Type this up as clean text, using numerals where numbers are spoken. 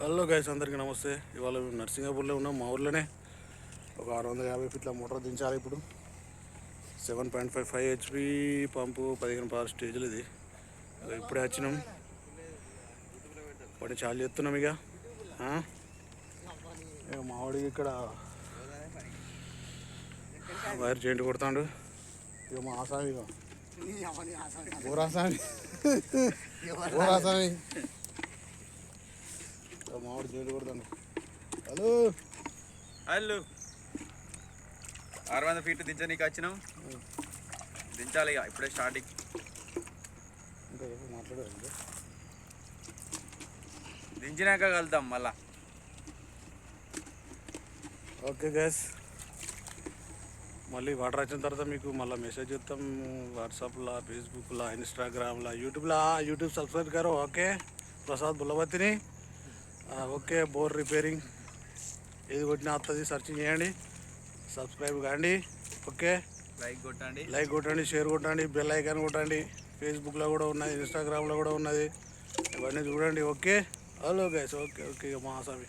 Hello guys, అందరికీ నమస్తే. ఇవాళ మేము నర్సింగాపూర్లో ఉన్నాం, మా ఊర్లోనే. ఒక 650 ఫీట్ల మోటార్ దించాలి ఇప్పుడు. 7.55 HP పంపు, 15 పవర్ స్టేజ్లు. ఇది ఇప్పుడే వచ్చినాం, పని చాలు చేస్తున్నాం. ఇక మా వాడికి ఇక్కడ వైర్ జాయింట్ కొడతాడు. ఇక మా ఆసామి, ఇక ఊరాసామి ఊరాసామి మామిడి జైలు కొడతాను. హలో హలో, 600 ఫీట్ దించనీకి వచ్చినాం. దించాలి ఇక, ఇప్పుడే స్టార్టింగ్. ఇంకా మాట్లాడాలి, దించినాక కలుద్దాం మళ్ళా. ఓకే గ్యాస్, మళ్ళీ వాటర్ వచ్చిన తర్వాత మీకు మళ్ళీ మెసేజ్ చేస్తాం. వాట్సాప్లో, ఫేస్బుక్లో, ఇన్స్టాగ్రామ్లో, యూట్यूब सब्सक्राइब करो. ఓకే, ప్రసాద్ బుల్లవతిని. ఓకే, బోర్ రిపేరింగ్ ఏది కొట్టినా వస్తుంది, సర్చింగ్ చేయండి, సబ్స్క్రైబ్ కాండి. ఓకే, లైక్ కొట్టండి, షేర్ కొట్టండి, బెల్ ఐకాన్ కొట్టండి. ఫేస్బుక్లో కూడా ఉన్నది, ఇన్స్టాగ్రామ్లో కూడా ఉన్నది, ఇవన్నీ చూడండి. Okay, hello guys. ఓకే, మా ఆసామి.